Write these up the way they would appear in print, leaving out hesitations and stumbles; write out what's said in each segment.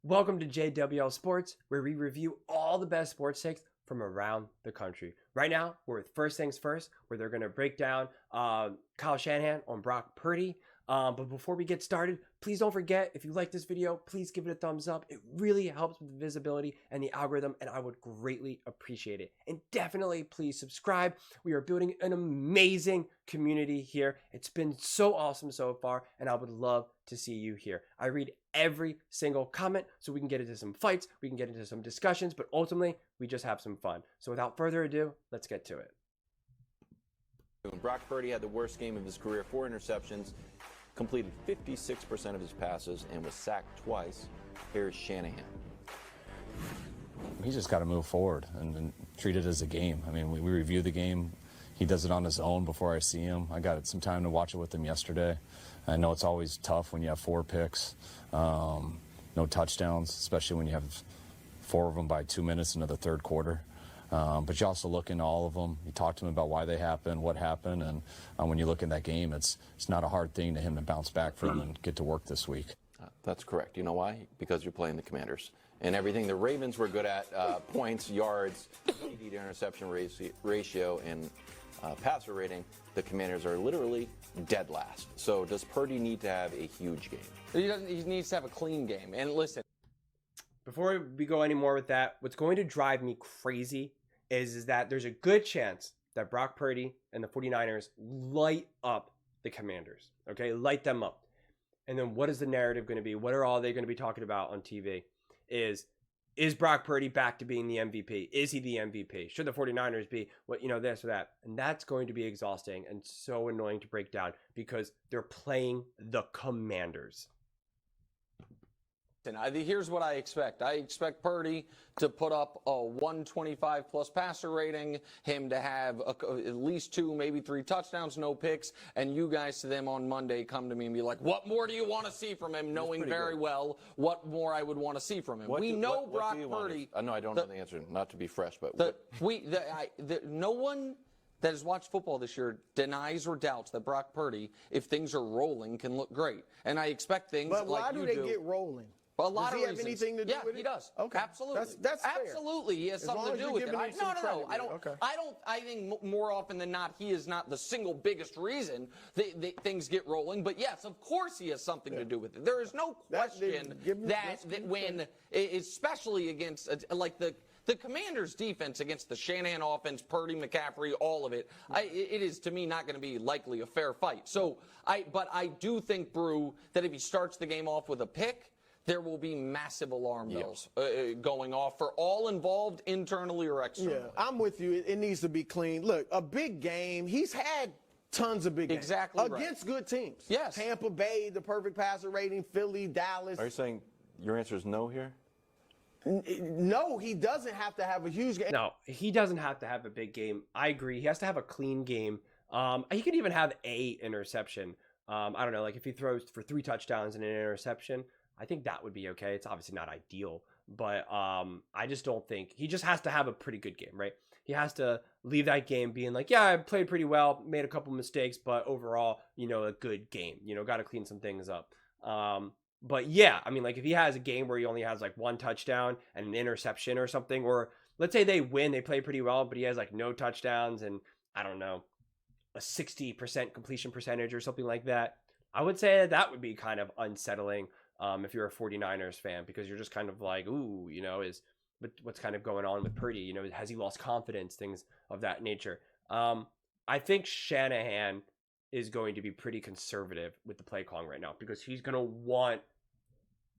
Welcome to JWL Sports, where we review all the best sports takes from around the country. Right now, we're with First Things First, where they're going to break down Kyle Shanahan on Brock Purdy. But before we get started, please don't forget, if you like this video, please give it a thumbs up. It really helps with the visibility and the algorithm, and I would greatly appreciate it. And definitely please subscribe. We are building an amazing community here. It's been so awesome so far, and I would love to see you here. I read every single comment so we can get into some fights, we can get into some discussions, but ultimately, we just have some fun. So without further ado, let's get to it. Brock Purdy had the worst game of his career, 4 interceptions, completed 56% of his passes, and was sacked twice. Here's Shanahan. He's just got to move forward and treat it as a game. I mean, we review the game. He does it on his own before I see him. I got some time to watch it with him yesterday. I know it's always tough when you have 4 picks, no touchdowns, especially when you have 4 of them by 2 minutes into the third quarter. But you also look into all of them. You talk to him about why they happened, what happened, and when you look in that game, it's not a hard thing to him to bounce back from and get to work this week. That's correct. You know why? Because you're playing the Commanders. And everything the Ravens were good at, points, yards, TD to interception ratio, and passer rating, the Commanders are literally dead last. So does Purdy need to have a huge game? He needs to have a clean game. And listen, Before we go any more with that, what's going to drive me crazy is that there's a good chance that Brock Purdy and the 49ers light up the Commanders, okay? Light them up. And then what is the narrative going to be? What are all they going to be talking about on TV? Is Brock Purdy back to being the MVP? Is he the MVP? Should the 49ers be, this or that? And that's going to be exhausting and so annoying to break down because they're playing the Commanders. here's what I expect. I expect Purdy to put up a 125-plus passer rating, him to have at least 2, maybe 3 touchdowns, no picks, and you guys to them on Monday come to me and be like, what more do you want to see from him, knowing very well what more I would want to see from him. We know Brock Purdy. No, I don't know the answer, not to be fresh, but no one that has watched football this year denies or doubts that Brock Purdy, if things are rolling, can look great. And I expect things like you do. But why do they get rolling? A lot does he have anything to do with it? Yeah, he does. Okay. Absolutely. That's fair. Absolutely. He has something to do with it. No. I think more often than not, he is not the single biggest reason that things get rolling. But yes, of course he has something to do with it. There is no question that when, especially against like the Commanders' defense against the Shanahan offense, Purdy, McCaffrey, all of it, it is, to me, not going to be likely a fair fight. But I do think, Brew, that if he starts the game off with a pick, there will be massive alarm bells going off for all involved, internally or externally. Yeah, I'm with you. It needs to be clean. Look, a big game. He's had tons of big games. Exactly against good teams. Yes. Tampa Bay, the perfect passer rating, Philly, Dallas. are you saying your answer is no here? No, he doesn't have to have a huge game. No, he doesn't have to have a big game. I agree. He has to have a clean game. He could even have a interception. I don't know, like if he throws for 3 touchdowns and an interception, I think that would be okay. It's obviously not ideal, but I just don't think he just has to have a pretty good game, right? He has to leave that game being like, yeah, I played pretty well, made a couple mistakes, but overall, a good game. Got to clean some things up. But yeah, I mean, like if he has a game where he only has like 1 touchdown and an interception or something, or let's say they win, they play pretty well, but he has like no touchdowns and I don't know, a 60% completion percentage or something like that, I would say that would be kind of unsettling. If you're a 49ers fan, because you're just kind of like, ooh, what's kind of going on with Purdy? Has he lost confidence? Things of that nature. I think Shanahan is going to be pretty conservative with the play calling right now because he's going to want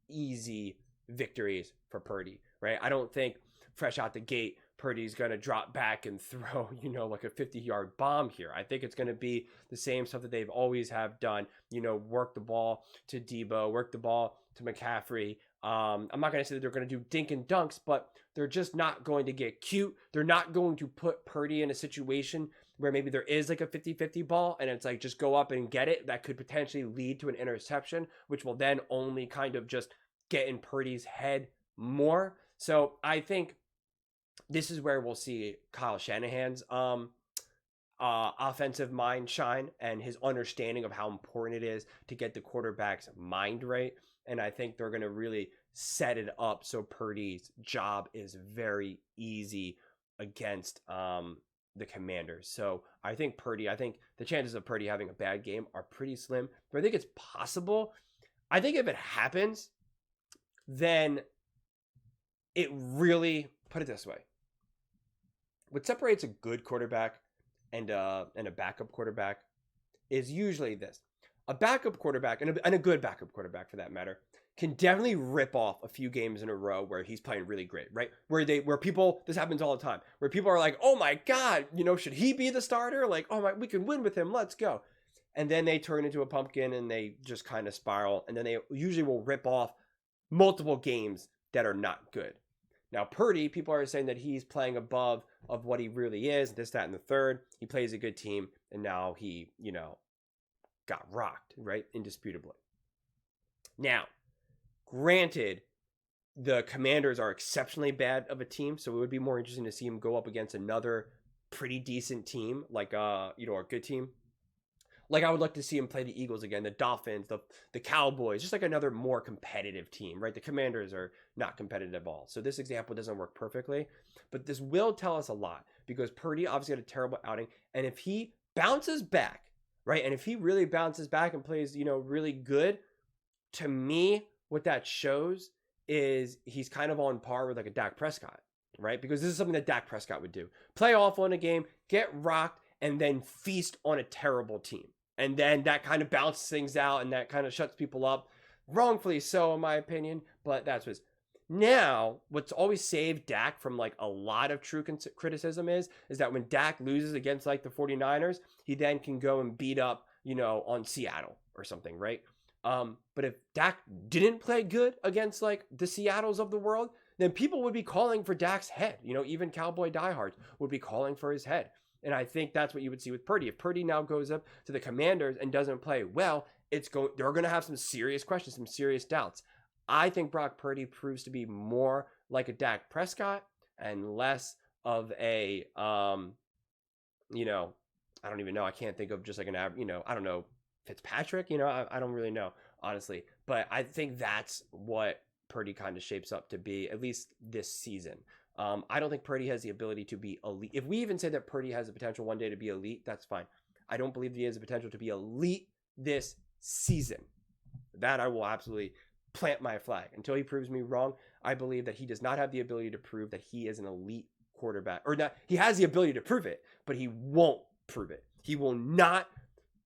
easy victories for Purdy, right? I don't think fresh out the gate, Purdy's going to drop back and throw, like a 50-yard bomb here. I think it's going to be the same stuff that they've always have done, work the ball to Debo, work the ball to McCaffrey. I'm not going to say that they're going to do dink and dunks, but they're just not going to get cute. They're not going to put Purdy in a situation where maybe there is like a 50-50 ball and it's like just go up and get it. That could potentially lead to an interception, which will then only kind of just get in Purdy's head more. So I think this is where we'll see Kyle Shanahan's offensive mind shine and his understanding of how important it is to get the quarterback's mind right. And I think they're going to really set it up so Purdy's job is very easy against the Commanders. So I think the chances of Purdy having a bad game are pretty slim, but I think it's possible. I think if it happens, then it really, put it this way, what separates a good quarterback and a backup quarterback is usually this. A backup quarterback, and a good backup quarterback for that matter, can definitely rip off a few games in a row where he's playing really great, right? Where people, this happens all the time, where people are like, oh my God, should he be the starter? Like, oh my, we can win with him, let's go. And then they turn into a pumpkin and they just kind of spiral, and then they usually will rip off multiple games that are not good. Now, Purdy, people are saying that he's playing above of what he really is, this, that, and the third. He plays a good team, and now he, got rocked, right? Indisputably. Now, granted, the Commanders are exceptionally bad of a team, so it would be more interesting to see him go up against another pretty decent team, like a good team. Like, I would like to see him play the Eagles again, the Dolphins, the Cowboys, just like another more competitive team, right? The Commanders are not competitive at all. So this example doesn't work perfectly, but this will tell us a lot because Purdy obviously had a terrible outing. And if he bounces back, right? And if he really bounces back and plays, really good, to me, what that shows is he's kind of on par with like a Dak Prescott, right? Because this is something that Dak Prescott would do. Play awful in a game, get rocked, and then feast on a terrible team. And then that kind of balances things out and that kind of shuts people up. Wrongfully so, in my opinion, but that's what's. Now, what's always saved Dak from like a lot of true criticism is that when Dak loses against like the 49ers, he then can go and beat up, on Seattle or something, right? But if Dak didn't play good against like the Seattles of the world, then people would be calling for Dak's head. Even Cowboy diehards would be calling for his head. And I think that's what you would see with Purdy. If Purdy now goes up to the Commanders and doesn't play well, they're going to have some serious questions, some serious doubts. I think Brock Purdy proves to be more like a Dak Prescott and less of a, I don't even know. I can't think of just like an average, I don't know, Fitzpatrick, I don't really know, honestly. But I think that's what Purdy kind of shapes up to be, at least this season. I don't think Purdy has the ability to be elite. If we even say that Purdy has the potential one day to be elite, that's fine. I don't believe he has the potential to be elite this season. That I will absolutely plant my flag. Until he proves me wrong, I believe that he does not have the ability to prove that he is an elite quarterback. Or not, he has the ability to prove it, but he won't prove it. He will not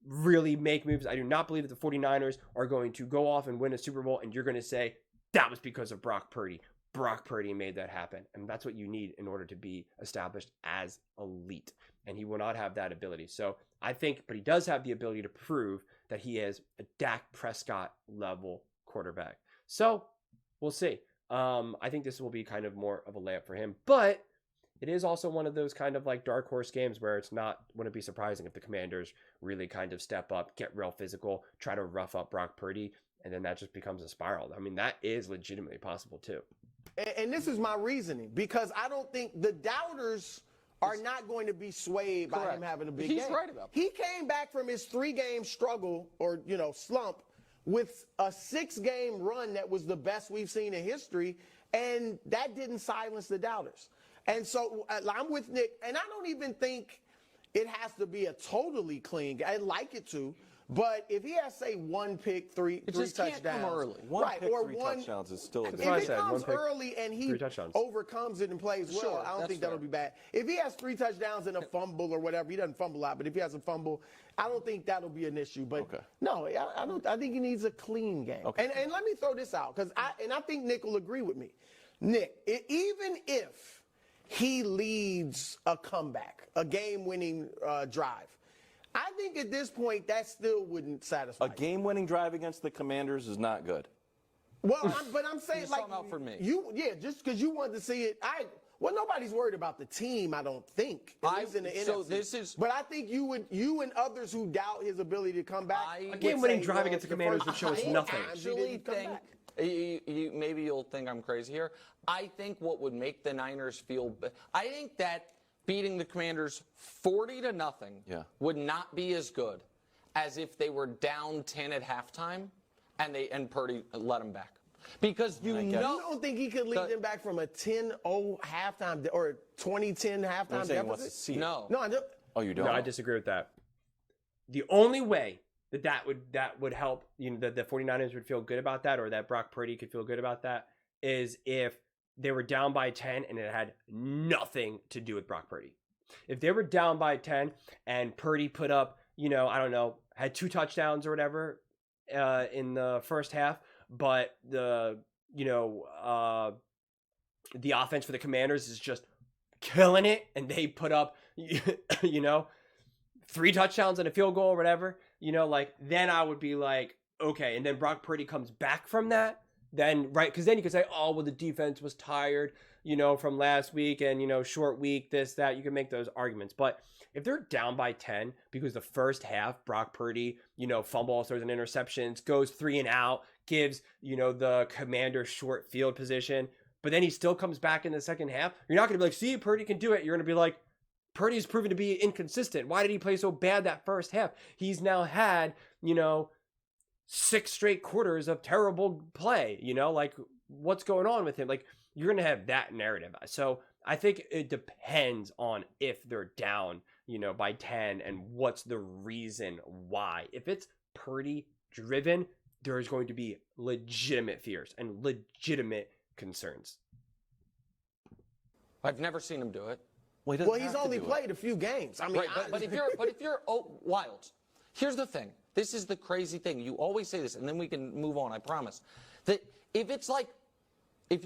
really make moves. I do not believe that the 49ers are going to go off and win a Super Bowl and you're going to say, that was because of Brock Purdy. Brock Purdy made that happen. And that's what you need in order to be established as elite. And he will not have that ability. So I think, but he does have the ability to prove that he is a Dak Prescott level quarterback. So we'll see. I think this will be kind of more of a layup for him. But it is also one of those kind of like dark horse games where wouldn't be surprising if the Commanders really kind of step up, get real physical, try to rough up Brock Purdy, and then that just becomes a spiral. I mean, that is legitimately possible too. And this is my reasoning, because I don't think the doubters are not going to be swayed by him having a big game. He's right about that. He came back from his 3-game struggle or, slump with a 6-game run that was the best we've seen in history, and that didn't silence the doubters. And so I'm with Nick, and I don't even think it has to be a totally clean game. I'd like it to. But if he has, say, one pick, three touchdowns, can't come early. One pick, three touchdowns is still a good. If it comes early and he overcomes it and plays well, Sure, I don't think that'll be bad. If he has 3 touchdowns and a fumble or whatever, he doesn't fumble a lot, but if he has a fumble, I don't think that'll be an issue. But no, I don't. I think he needs a clean game. Okay. And let me throw this out, because I think Nick will agree with me. Nick, even if he leads a comeback, a game-winning drive, I think at this point that still wouldn't satisfy. A game-winning drive against the Commanders is not good. Well, I'm saying like out for me. Just because you wanted to see it. Nobody's worried about the team. I don't think. At least in the NFC. But I think you and others who doubt his ability to come back. A game-winning drive against the Commanders would show us nothing. I actually think. Maybe you'll think I'm crazy here. I think what would make the Niners feel. I think that beating the Commanders 40-0 would not be as good as if they were down 10 at halftime and Purdy let them back. Because you don't think he could lead them back from a 10-0 halftime or 2010 halftime deficit? No. No, I don't. Oh, you don't? No, I disagree with that. The only way that would help, the 49ers would feel good about that, or that Brock Purdy could feel good about that, is if they were down by 10 and it had nothing to do with Brock Purdy. If they were down by 10 and Purdy put up, I don't know, had 2 touchdowns or whatever in the first half, but the offense for the Commanders is just killing it, and they put up, 3 touchdowns and a field goal or whatever, then I would be like, okay. And then Brock Purdy comes back from that, then, right? Because then you could say, oh, well, the defense was tired, from last week and, short week, this, that. You can make those arguments. But if they're down by 10 because the first half, Brock Purdy, fumbles, throws an interceptions, goes 3 and out, gives, the Commander short field position, but then he still comes back in the second half, you're not going to be like, see, Purdy can do it. You're going to be like, Purdy's proven to be inconsistent. Why did he play so bad that first half? He's now had, 6 straight quarters of terrible play, what's going on with him? Like, you're going to have that narrative. So I think it depends on if they're down, by 10 and what's the reason why. If it's Purdy driven, there's going to be legitimate fears and legitimate concerns. I've never seen him do it. Well, he's only played a few games. I mean, right, but if you're Wilds, here's the thing. This is the crazy thing. You always say this, and then we can move on. I promise. That if it's like, if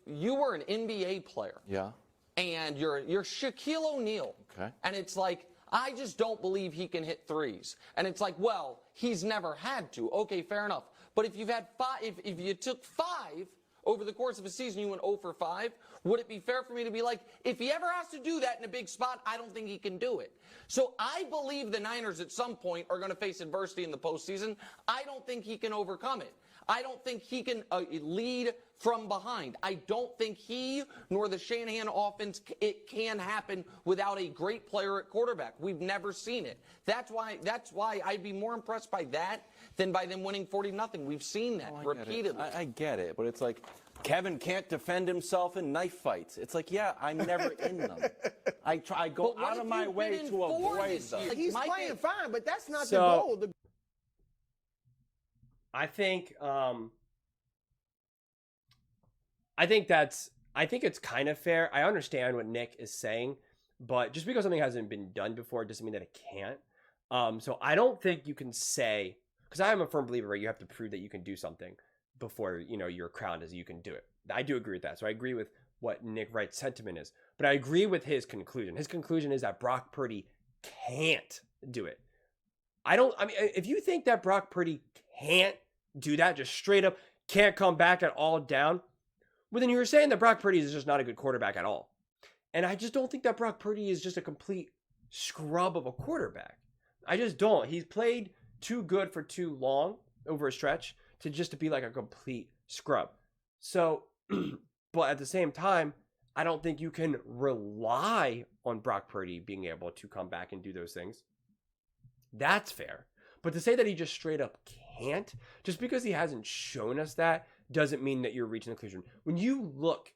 you were an NBA player, yeah, and you're Shaquille O'Neal, okay, and it's like, I just don't believe he can hit threes, and it's like, well, he's never had to. Okay, fair enough. But if you've had 5, if you took 5 over the course of a season, you went 0 for 5, would it be fair for me to be like, if he ever has to do that in a big spot, I don't think he can do it. So I believe the Niners at some point are going to face adversity in the postseason. I don't think he can overcome it. I don't think he can lead from behind. I don't think he nor the Shanahan offense, it can happen without a great player at quarterback. We've never seen it. That's why I'd be more impressed by that than by them winning 40-0. We've seen that repeatedly. I get it, but it's like Kevin can't defend himself in knife fights. It's like, yeah, I'm never in them. I go out of my way to avoid them. He's playing fine, but that's not the goal. I think it's kind of fair. I understand what Nick is saying, but just because something hasn't been done before doesn't mean that it can't. So I don't think you can say, because I am a firm believer where you have to prove that you can do something before, you're crowned as you can do it. I do agree with that. So I agree with what Nick Wright's sentiment is, but I agree with his conclusion. His conclusion is that Brock Purdy can't do it. If you think that Brock Purdy can't do that, just straight up can't come back at all down, well, then you're saying that Brock Purdy is just not a good quarterback at all. And I just don't think that Brock Purdy is just a complete scrub of a quarterback. I just don't. He's played too good for too long over a stretch to be like a complete scrub. So, but at the same time, I don't think you can rely on Brock Purdy being able to come back and do those things. That's fair. But to say that he just straight up can't, just because he hasn't shown us that, doesn't mean that you're reaching the conclusion. When you look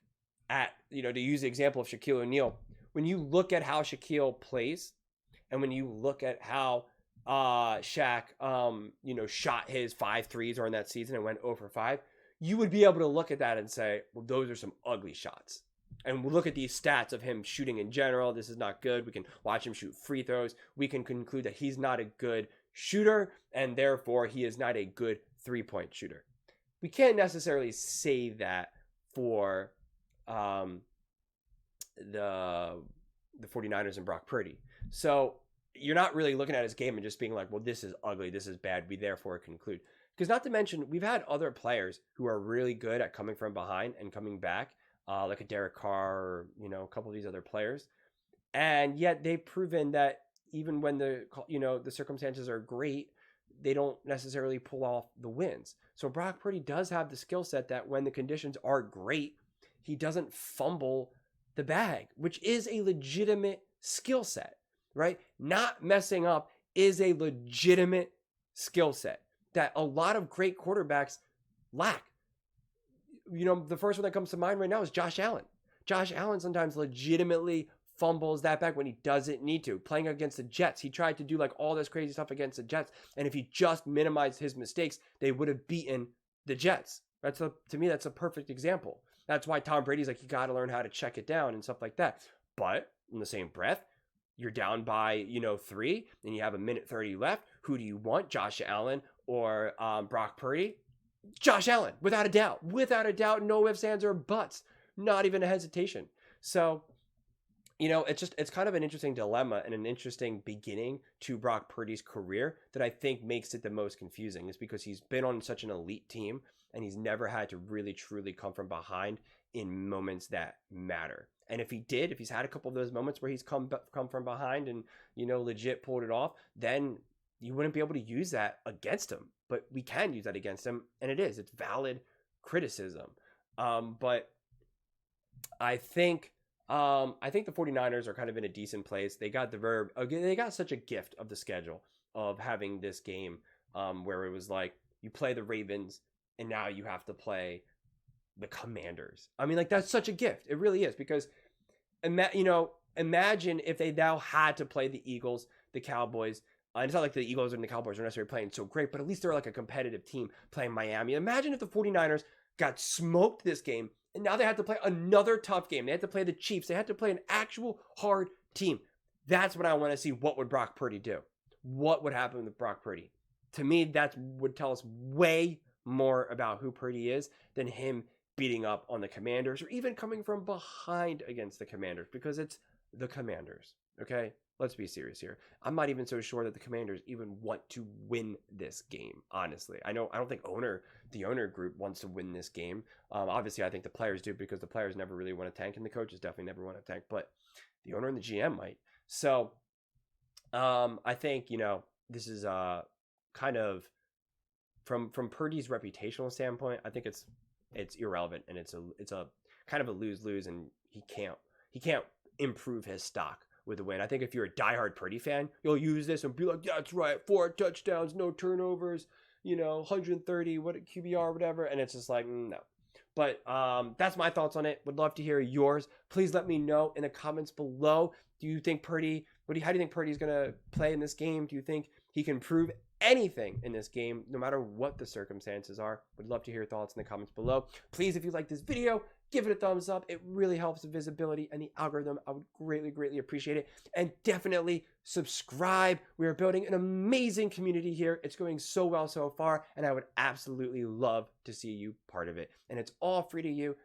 at, to use the example of Shaquille O'Neal, when you look at how Shaquille plays, and when you look at how Shaq, shot his 5 threes during that season and went 0 for 5, you would be able to look at that and say, well, those are some ugly shots. And we'll look at these stats of him shooting in general. This is not good. We can watch him shoot free throws. We can conclude that he's not a good shooter, and therefore he is not a good 3-point shooter. We can't necessarily say that for the 49ers and Brock Purdy. So you're not really looking at his game and just being like, well, this is ugly, this is bad, we therefore conclude. Because not to mention, we've had other players who are really good at coming from behind and coming back, like a Derek Carr or, a couple of these other players. And yet they've proven that even when the circumstances are great, they don't necessarily pull off the wins. So Brock Purdy does have the skill set that when the conditions are great, he doesn't fumble the bag, which is a legitimate skill set, right? Not messing up is a legitimate skill set that a lot of great quarterbacks lack. the first one that comes to mind right now is Josh Allen. Josh Allen sometimes legitimately fumbles that back when he doesn't need to. Playing against the Jets, he tried to do like all this crazy stuff against the Jets, and if he just minimized his mistakes, they would have beaten the Jets. To me, that's a perfect example. That's why Tom Brady's like, you got to learn how to check it down and stuff like that. But in the same breath, you're down by 3, and you have 1:30 left. Who do you want, Josh Allen or Brock Purdy? Josh Allen, without a doubt, no ifs, ands, or buts, not even a hesitation. So, it's kind of an interesting dilemma and an interesting beginning to Brock Purdy's career that I think makes it the most confusing. Is because he's been on such an elite team and he's never had to really truly come from behind in moments that matter. And if he's had a couple of those moments where he's come from behind and, legit pulled it off, then you wouldn't be able to use that against him. But we can use that against him, and it's valid criticism. But I think the 49ers are kind of in a decent place. They got they got such a gift of the schedule of having this game where it was like you play the Ravens and now you have to play the Commanders. I mean, like, that's such a gift. It really is, because imagine if they now had to play the Eagles, the Cowboys. And it's not like the Eagles and the Cowboys are necessarily playing so great, but at least they're like a competitive team playing Miami. Imagine if the 49ers got smoked this game and now they had to play another tough game. They had to play the Chiefs. They had to play an actual hard team. That's what I want to see. What would Brock Purdy do? What would happen with Brock Purdy? To me, that would tell us way more about who Purdy is than him beating up on the Commanders or even coming from behind against the Commanders, because it's the Commanders, okay? Let's be serious here. I'm not even so sure that the Commanders even want to win this game, honestly. I don't think the owner group wants to win this game. Obviously, I think the players do, because the players never really want to tank, and the coaches definitely never want to tank, but the owner and the GM might. So I think, this is kind of from Purdy's reputational standpoint, I think it's irrelevant, and it's a kind of a lose-lose, and he can't improve his stock with a win. I think if you're a diehard Purdy fan, you'll use this and be like, that's right, 4 touchdowns, no turnovers, 130, what QBR, whatever. And it's just like, no. But that's my thoughts on it. Would love to hear yours. Please let me know in the comments below. Do you think how do you think Purdy's going to play in this game? Do you think he can prove anything in this game, no matter what the circumstances are? Would love to hear your thoughts in the comments below. Please, if you like this video, give it a thumbs up. It really helps the visibility and the algorithm. I would greatly, greatly appreciate it. And definitely subscribe. We are building an amazing community here. It's going so well so far, and I would absolutely love to see you part of it. And it's all free to you.